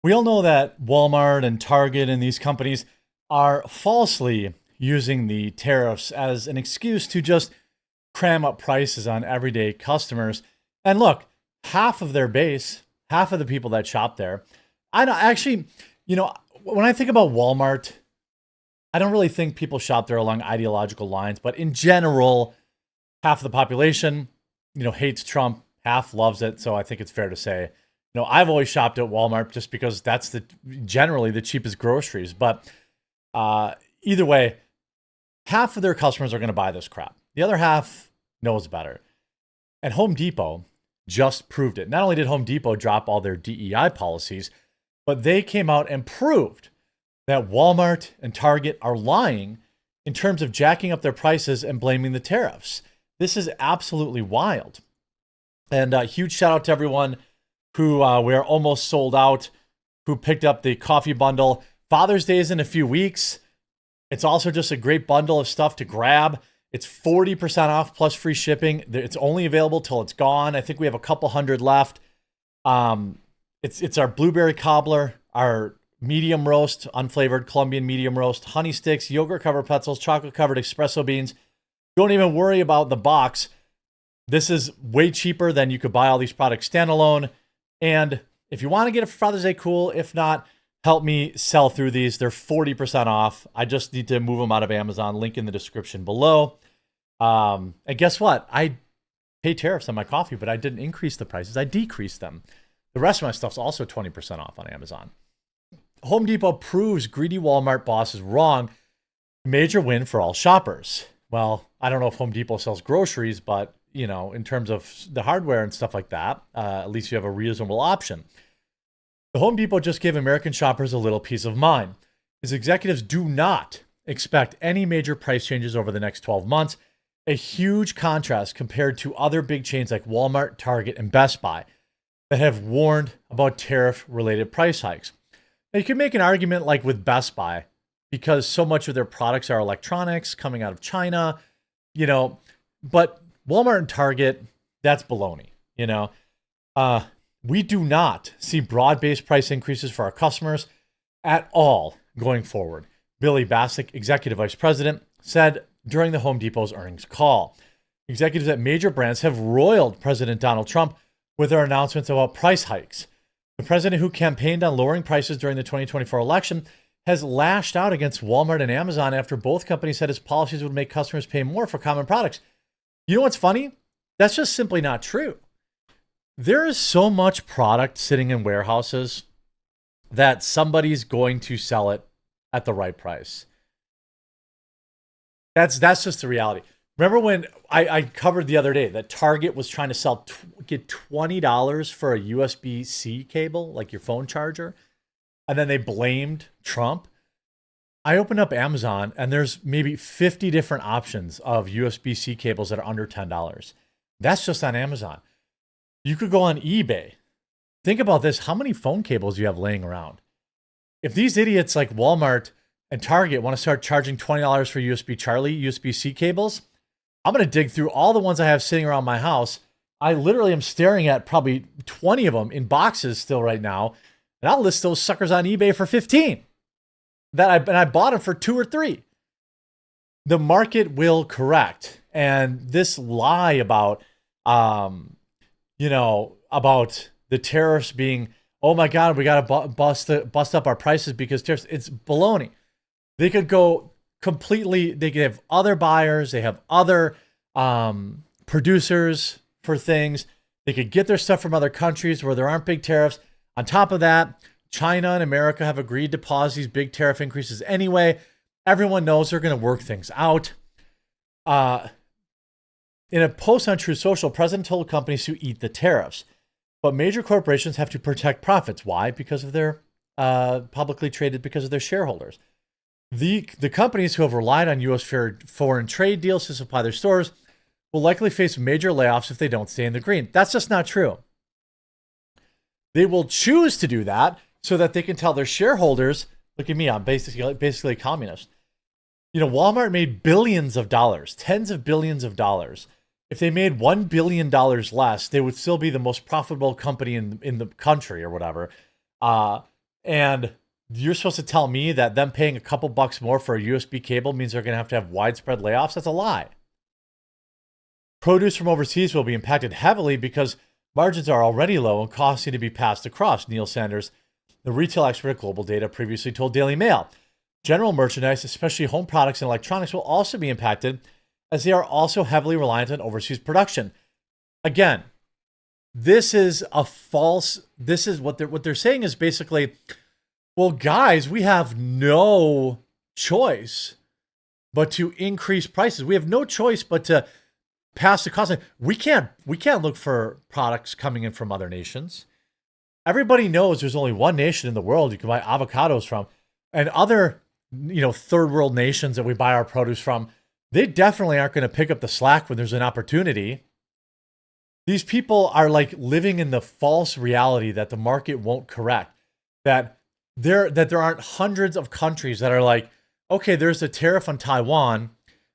We all know that Walmart and Target and these companies are falsely using the tariffs as an excuse to just cram up prices on everyday customers. And look, half of their base, half of the people that shop there, I don't actually, you know, when I think about Walmart, I don't really think people shop there along ideological lines, but in general, half of the population, hates Trump, half loves it. So I think it's fair to say, I've always shopped at Walmart just because that's generally the cheapest groceries. But either way, half of their customers are going to buy this crap. The other half knows better. And Home Depot just proved it. Not only did Home Depot drop all their DEI policies, but they came out and proved that Walmart and Target are lying in terms of jacking up their prices and blaming the tariffs. This is absolutely wild. And a huge shout out to everyone who we are almost sold out, who picked up the coffee bundle. Father's Day is in a few weeks. It's also just a great bundle of stuff to grab. It's 40% off plus free shipping. It's only available till it's gone. I think we have a couple hundred left. It's our blueberry cobbler, our medium roast, unflavored Colombian medium roast, honey sticks, yogurt covered pretzels, chocolate covered espresso beans. Don't even worry about the box. This is way cheaper than you could buy all these products standalone. And if you want to get it for Father's Day, cool. If not, help me sell through these. They're 40% off. I just need to move them out of Amazon. Link in the description below. And guess what? I pay tariffs on my coffee, but I didn't increase the prices. I decreased them. The rest of my stuff's also 20% off on Amazon. Home Depot proves greedy Walmart boss is wrong. Major win for all shoppers. Well, I don't know if Home Depot sells groceries, but in terms of the hardware and stuff like that, at least you have a reasonable option. The Home Depot just gave American shoppers a little peace of mind. His executives do not expect any major price changes over the next 12 months, a huge contrast compared to other big chains like Walmart, Target, and Best Buy that have warned about tariff-related price hikes. Now, you can make an argument like with Best Buy, because so much of their products are electronics coming out of China, but Walmart and Target, that's baloney, we do not see broad-based price increases for our customers at all going forward. Billy Bassick, Executive Vice President, said during the Home Depot's earnings call. Executives at major brands have roiled President Donald Trump with their announcements about price hikes. The president, who campaigned on lowering prices during the 2024 election, has lashed out against Walmart and Amazon after both companies said his policies would make customers pay more for common products. You know what's funny? That's just simply not true. There is so much product sitting in warehouses that somebody's going to sell it at the right price. That's just the reality. Remember when I covered the other day that Target was trying to get $20 for a USB-C cable, like your phone charger, and then they blamed Trump? I opened up Amazon and there's maybe 50 different options of USB-C cables that are under $10. That's just on Amazon. You could go on eBay. Think about this. How many phone cables do you have laying around? If these idiots like Walmart and Target want to start charging $20 for USB-C cables, I'm going to dig through all the ones I have sitting around my house. I literally am staring at probably 20 of them in boxes still right now. And I'll list those suckers on eBay for 15. I bought them for 2 or 3. The market will correct. And this lie about, about the tariffs being, oh my God, we got to bust up our prices because tariffs, it's baloney. They could go completely, they could have other buyers. They have other producers for things. They could get their stuff from other countries where there aren't big tariffs. On top of that, China and America have agreed to pause these big tariff increases anyway. Everyone knows they're going to work things out. In a post on Truth Social, President told companies to eat the tariffs. But major corporations have to protect profits. Why? Because of their publicly traded, because of their shareholders. The companies who have relied on U.S. foreign trade deals to supply their stores will likely face major layoffs if they don't stay in the green. That's just not true. They will choose to do that so that they can tell their shareholders, look at me, I'm basically a communist. Walmart made billions of dollars, tens of billions of dollars. If they made $1 billion less, they would still be the most profitable company in the country or whatever. And you're supposed to tell me that them paying a couple bucks more for a USB cable means they're going to have widespread layoffs? That's a lie. Produce from overseas will be impacted heavily because margins are already low and costs need to be passed across, Neil Sanders, the retail expert at Global Data, previously told Daily Mail. General merchandise, especially home products and electronics, will also be impacted as they are also heavily reliant on overseas production. Again, this is what they're saying is basically, well, guys, we have no choice but to increase prices. We have no choice but to pass the cost. We can't look for products coming in from other nations. Everybody knows there's only one nation in the world you can buy avocados from, and other, third world nations that we buy our produce from, they definitely aren't going to pick up the slack when there's an opportunity. These people are like living in the false reality that the market won't correct, that there aren't hundreds of countries that are like, okay, there's a tariff on Taiwan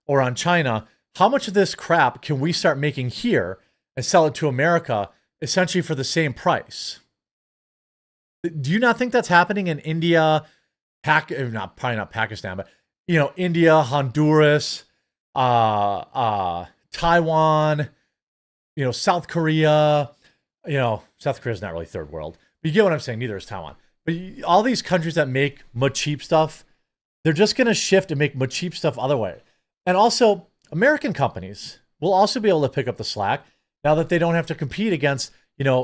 or on China. How much of this crap can we start making here and sell it to America essentially for the same price? Do you not think that's happening in India, probably not Pakistan, but India, Honduras, Taiwan, South Korea, South Korea is not really third world, but you get what I'm saying. Neither is Taiwan. But all these countries that make cheap stuff, they're just going to shift and make cheap stuff other way. And also, American companies will also be able to pick up the slack now that they don't have to compete against,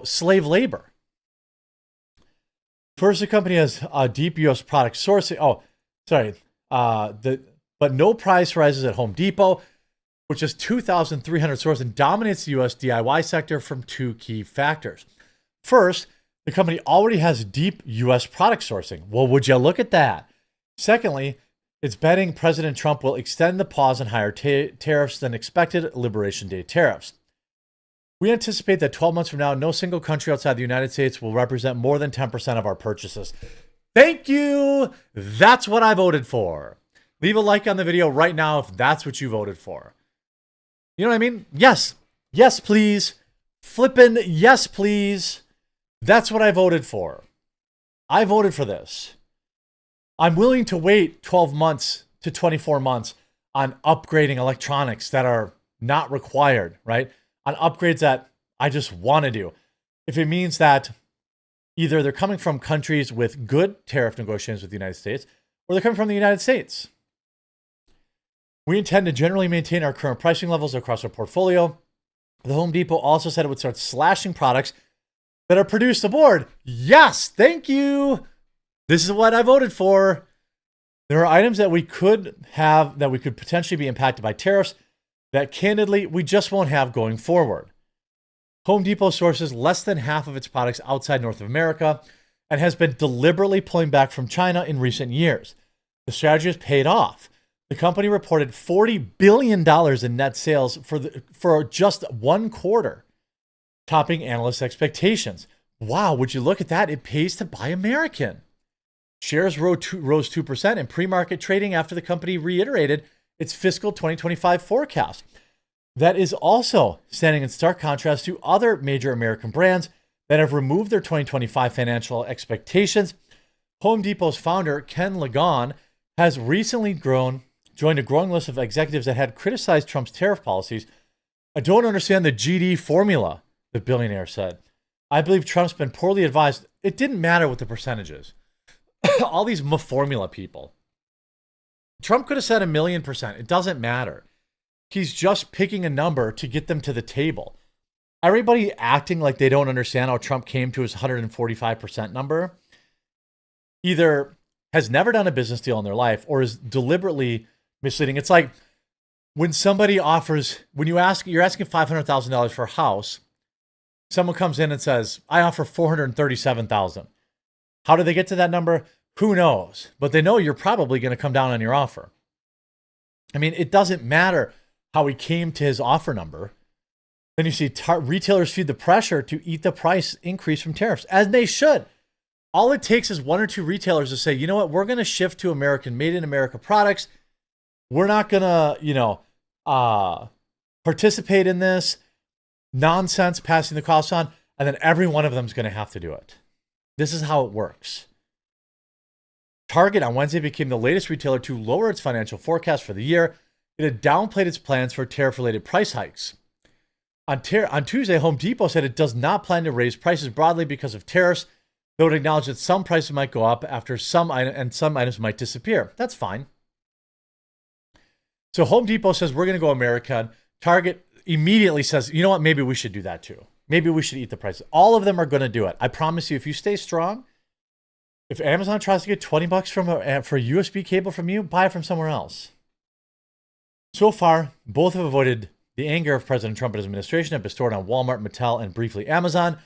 slave labor. First, the company has deep U.S. product sourcing. But no price rises at Home Depot, which is 2,300 stores and dominates the U.S. DIY sector from two key factors. First, the company already has deep U.S. product sourcing. Well, would you look at that? Secondly, it's betting President Trump will extend the pause on higher tariffs than expected Liberation Day tariffs. We anticipate that 12 months from now, no single country outside the United States will represent more than 10% of our purchases. Thank you. That's what I voted for. Leave a like on the video right now if that's what you voted for. You know what I mean? Yes. Yes, please. Flippin' yes, please. That's what I voted for. I voted for this. I'm willing to wait 12 months to 24 months on upgrading electronics that are not required, right? On upgrades that I just want to do. If it means that either they're coming from countries with good tariff negotiations with the United States, or they're coming from the United States. We intend to generally maintain our current pricing levels across our portfolio. The Home Depot also said it would start slashing products that are produced aboard. Yes, thank you. This is what I voted for. There are items that we could potentially be impacted by tariffs that candidly we just won't have going forward. Home Depot sources less than half of its products outside North America and has been deliberately pulling back from China in recent years. The strategy has paid off. The company reported $40 billion in net sales for just one quarter, topping analysts' expectations. Wow, would you look at that? It pays to buy American. Shares rose 2% in pre-market trading after the company reiterated its fiscal 2025 forecast. That is also standing in stark contrast to other major American brands that have removed their 2025 financial expectations. Home Depot's founder, Ken Ligon, has recently joined a growing list of executives that had criticized Trump's tariff policies. I don't understand the GD formula, the billionaire said. I believe Trump's been poorly advised. It didn't matter what the percentages. All these formula people. Trump could have said 1,000,000%. It doesn't matter. He's just picking a number to get them to the table. Everybody acting like they don't understand how Trump came to his 145% number either has never done a business deal in their life or is deliberately misleading. It's like when somebody offers, you're asking $500,000 for a house, someone comes in and says, I offer $437,000. How do they get to that number? Who knows? But they know you're probably going to come down on your offer. I mean, it doesn't matter how he came to his offer number. Then you see retailers feed the pressure to eat the price increase from tariffs, as they should. All it takes is one or two retailers to say, you know what, we're going to shift to made in America products. We're not going to participate in this nonsense, passing the costs on, and then every one of them is going to have to do it. This is how it works. Target on Wednesday became the latest retailer to lower its financial forecast for the year. It had downplayed its plans for tariff-related price hikes. On Tuesday, Home Depot said it does not plan to raise prices broadly because of tariffs, though it acknowledged that some prices might go up after some items might disappear. That's fine. So Home Depot says we're going to go American. Target immediately says, you know what, maybe we should do that too. Maybe we should eat the prices. All of them are going to do it. I promise you, if you stay strong, if Amazon tries to get $20 for a USB cable from you, buy it from somewhere else. So far, both have avoided the anger of President Trump and his administration and bestowed on Walmart, Mattel, and briefly Amazon.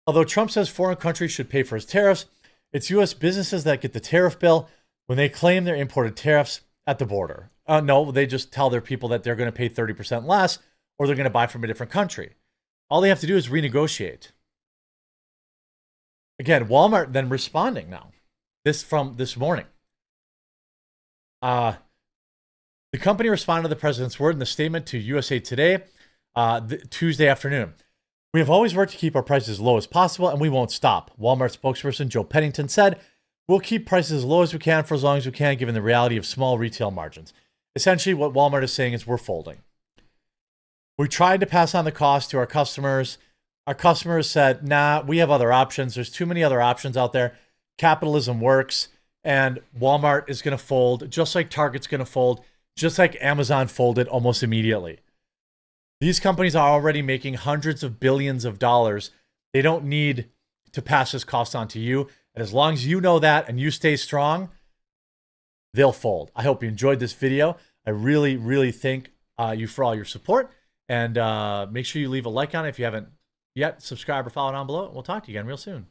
Although Trump says foreign countries should pay for his tariffs, it's U.S. businesses that get the tariff bill when they claim their imported tariffs at the border. No, they just tell their people that they're going to pay 30% less or they're going to buy from a different country. All they have to do is renegotiate. Again, Walmart then responding now. This from this morning. The company responded to the president's word in the statement to USA Today Tuesday afternoon. We have always worked to keep our prices as low as possible, and we won't stop. Walmart spokesperson Joe Pennington said, we'll keep prices as low as we can for as long as we can, given the reality of small retail margins. Essentially, what Walmart is saying is we're folding. We tried to pass on the cost to our customers. Our customers said, nah, we have other options. There's too many other options out there. Capitalism works, and Walmart is going to fold, just like Target's going to fold, just like Amazon folded almost immediately. These companies are already making hundreds of billions of dollars. They don't need to pass this cost on to you. And as long as you know that and you stay strong, they'll fold. I hope you enjoyed this video. I really, really thank you for all your support. And make sure you leave a like on it if you haven't yet. Subscribe or follow down below. We'll talk to you again real soon.